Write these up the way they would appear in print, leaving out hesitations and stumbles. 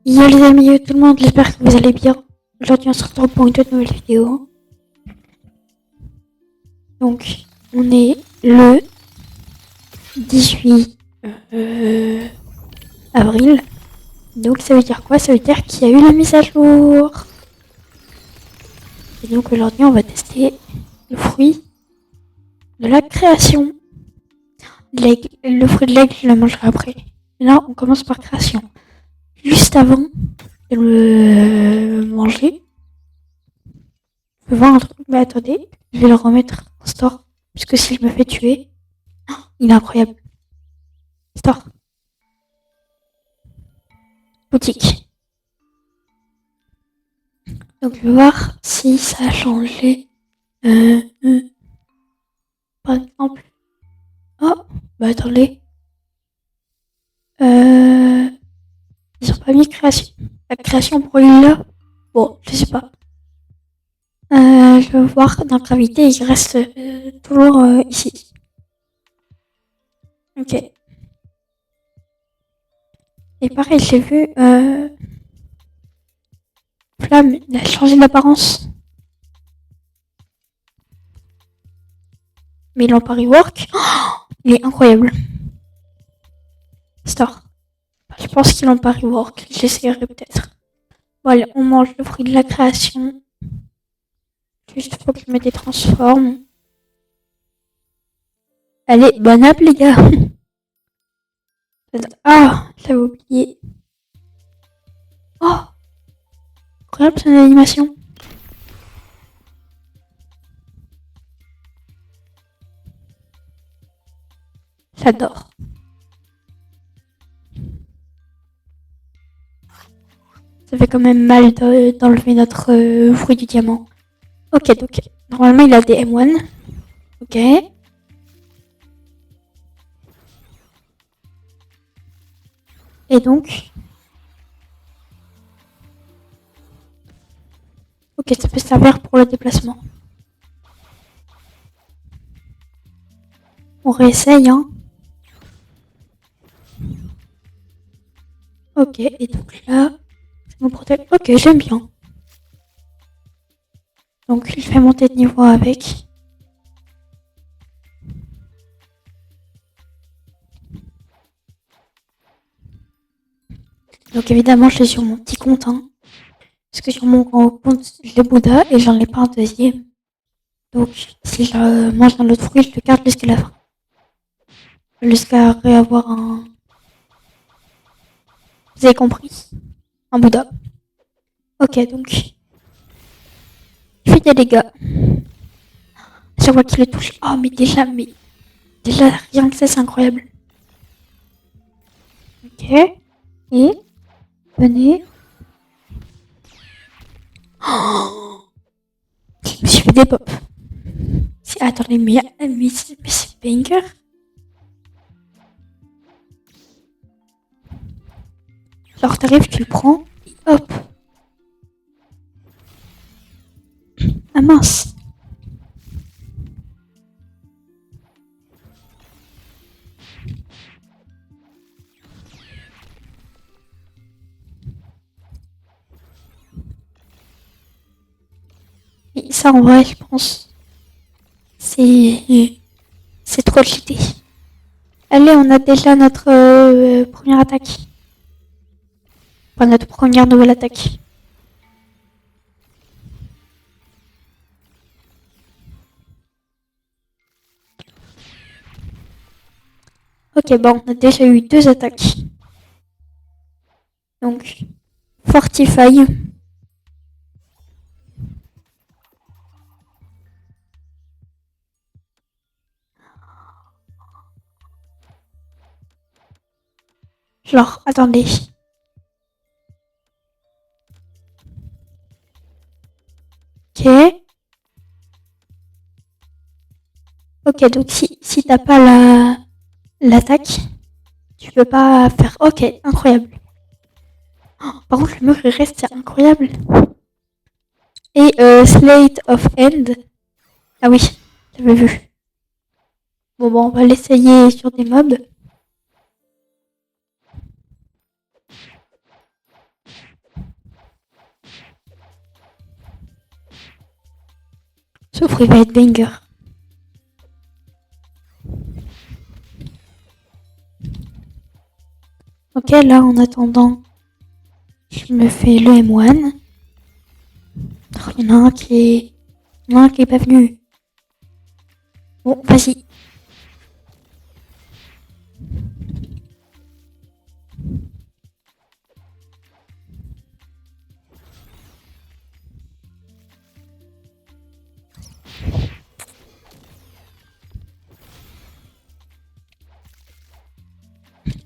Yo les amis, yo tout le monde, j'espère que vous allez bien. Aujourd'hui on se retrouve pour une toute nouvelle vidéo. Donc on est le 18 avril. Donc ça veut dire quoi? Ça veut dire qu'il y a eu la mise à jour. Et donc aujourd'hui on va tester le fruit de la création. L'aigle. Le fruit de l'aigle je le mangerai après. Là on commence par création. Juste avant de le manger, je vais voir un truc, mais attendez, je vais le remettre en store. Puisque si je me fais tuer, il est incroyable. Store. Boutique. Donc je vais voir si ça a changé. Par exemple. Oh, bah attendez. Ils ont pas mis création. La création pour lui là. Bon, je sais pas. Je vais voir dans gravité, il reste toujours ici. Ok. Et pareil, j'ai vu Flamme, il a changé d'apparence. Mais l'Empire Work, il est incroyable. Store. Je pense qu'il en Paris Work. J'essaierai peut-être. Voilà, on mange le fruit de la création. Juste faut que je me détransforme. Allez, bonne app les gars. Ah, j'avais oublié. Oh, incroyable son animation. J'adore. Ça fait quand même mal d'enlever notre fruit du diamant. Ok, donc normalement il a des M1. Ok. Et donc... Ok, ça peut servir pour le déplacement. On réessaye, hein. Ok, et donc là... ça me protège. Ok, j'aime bien. Donc je vais monter de niveau avec. Donc évidemment je l'ai sur mon petit compte, hein. Parce que sur mon grand compte, j'ai Bouddha et j'en ai pas un deuxième. Donc si je mange un autre fruit, je le garde jusqu'à la fin. Jusqu'à réavoir un... Vous avez compris? Un Bouddha. Ok, donc... Je fais des dégâts. Chaque fois qu'il le touche. Oh mais déjà, rien que ça, c'est incroyable. Ok. Et... venez. Oh, je me suis fait des pop. Attendez, mais c'est banger. Genre t'arrives, tu le prends, et hop. Ah mince. Et ça en vrai, je pense, c'est trop cheaté. Allez, on a déjà notre première attaque. Enfin, notre première nouvelle attaque. Ok, bon, on a déjà eu 2 attaques. Donc, Fortify. Genre, attendez. Ok. Ok, donc si t'as pas l'attaque, tu peux pas faire... Ok, incroyable. Oh, par contre, le mur, il reste, c'est incroyable. Et Slate of End. Ah oui, j'avais vu. Bon, on va l'essayer sur des mobs. Ce fruit va être banger. Ok, là, en attendant, je me fais le M1. Oh, il y en a un qui est pas venu. Bon, vas-y.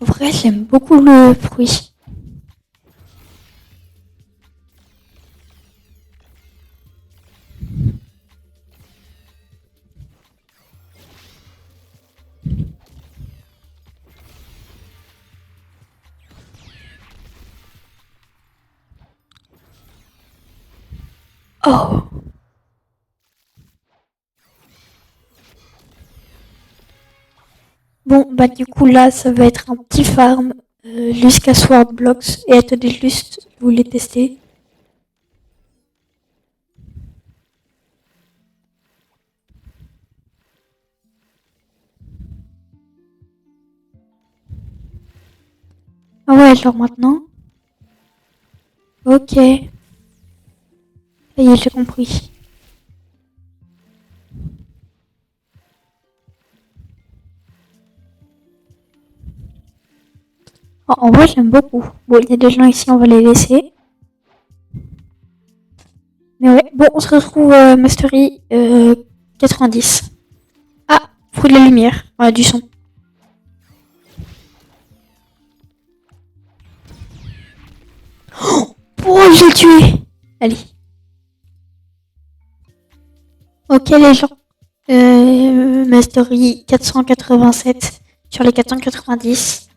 En vrai, j'aime beaucoup le fruit. Oh. Bon, bah du coup là, ça va être un petit farm jusqu'à Sword Blocks. Et attendez juste, je voulais tester. Ah ouais, genre maintenant. Ok. Ça y est, j'ai compris. En vrai, j'aime beaucoup. Bon, il y a des gens ici, on va les laisser. Mais ouais, bon, on se retrouve Mastery 90. Ah, fruit de la lumière. Ouais, du son. Oh, je l'ai tué. Allez. Ok, les gens. Mastery 487 sur les 490.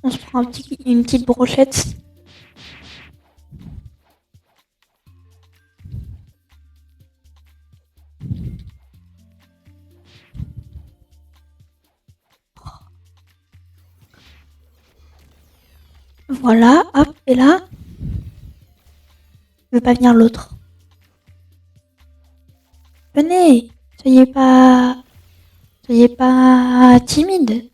On se prend une petite brochette. Voilà, hop, et là, ne veut pas venir l'autre. Venez, soyez pas timide.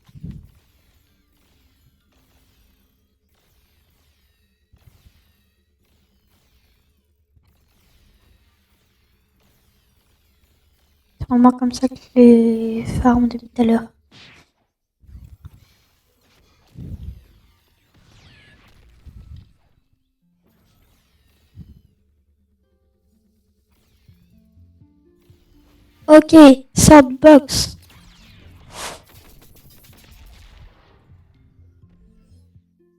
C'est vraiment comme ça que les farms depuis tout à l'heure. Ok, Swordbox.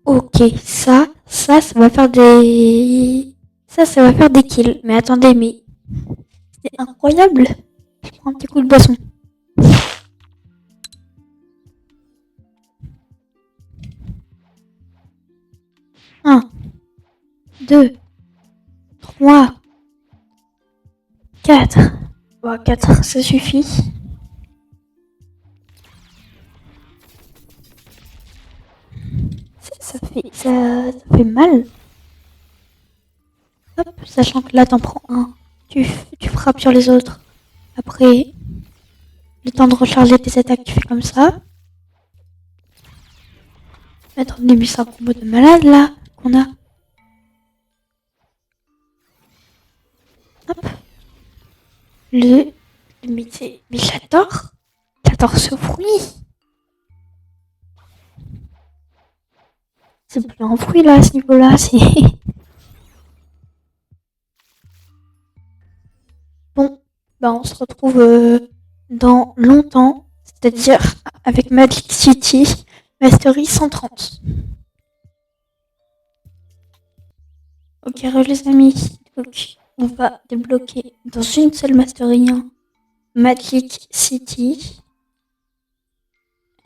Ok, ça va faire des... Ça va faire des kills. Mais attendez, mais c'est incroyable. Je prends un petit coup de boisson. 1, 2, 3, 4. Bon, 4, ça suffit. Ça fait mal. Hop, sachant que là, t'en prends un. Tu frappes sur les autres. Après, le temps de recharger tes attaques, tu fais comme ça. Mettre au début, c'est un combo de malade, là, qu'on a. Hop. Mais j'adore. J'adore ce fruit. C'est plus un fruit, là, à ce niveau-là. C'est... Bon, bah, on se retrouve dans longtemps. C'est-à-dire avec Magic City, Mastery 130. Ok, les amis. Donc, on va débloquer dans une seule Mastery 1 Magic City.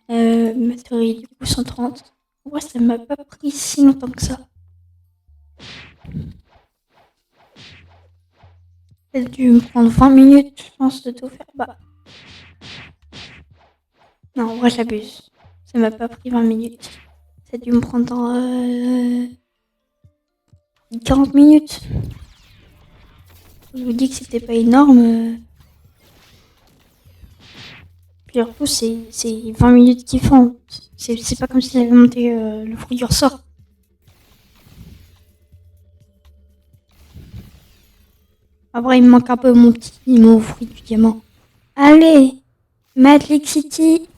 Mastery du coup 130. Ouais, ça m'a pas pris si longtemps que ça. Ça a dû me prendre 20 minutes, je pense, de tout faire. Bah. Non, en vrai, j'abuse. Ça m'a pas pris 20 minutes. Ça a dû me prendre 40 minutes. Je vous dis que c'était pas énorme. Puis en plus, c'est 20 minutes qu'ils font. C'est pas comme s'il avait monté le fruit du ressort. Après, il me manque un peu mon fruit du diamant. Allez, Magic City.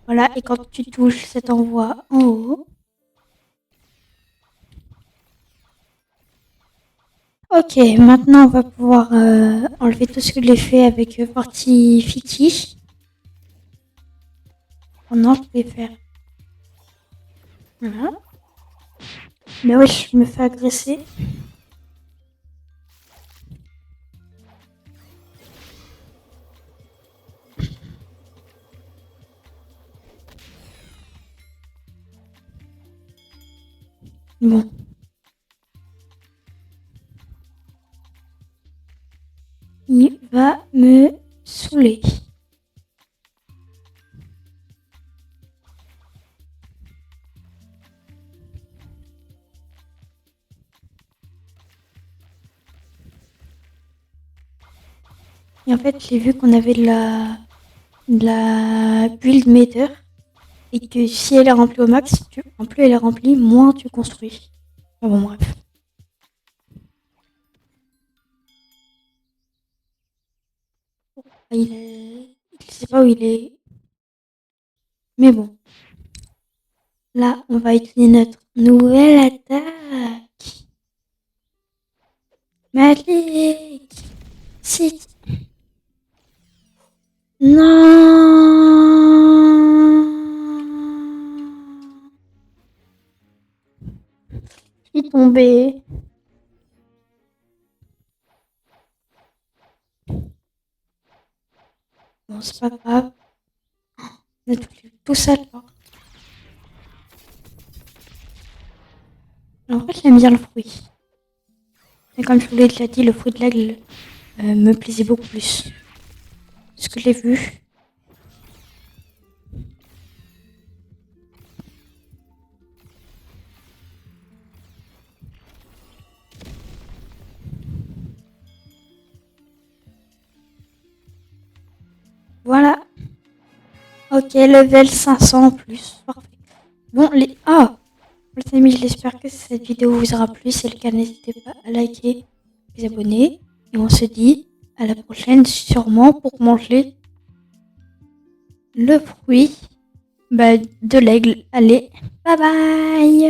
Voilà, et quand tu touches, ça t'envoie en haut. Ok, maintenant on va pouvoir enlever tout ce que j'ai fait avec Fortifity. Oh non, je pouvais faire. Voilà. Mais ouais, je me fais agresser. Bon. Il va me saouler. Et en fait, j'ai vu qu'on avait de la build meter. Et que si elle est remplie au max, plus elle est remplie, moins tu construis. Ah bon, bref. Je sais pas où il est. Mais bon. Là, on va utiliser notre nouvelle attaque. Malik. Si. Non. Je suis tombée. Bon, c'est pas grave. On a tout ça là. En fait, j'aime bien le fruit. Mais comme je vous l'ai déjà dit, le fruit de l'aigle me plaisait beaucoup plus. Ce que j'ai vu. Voilà. Ok, level 500 en plus. Parfait. Bon, les amis, j'espère que cette vidéo vous aura plu. Si c'est le cas, n'hésitez pas à liker, vous abonner. Et on se dit à la prochaine, sûrement pour manger le fruit de l'aigle. Allez, bye bye!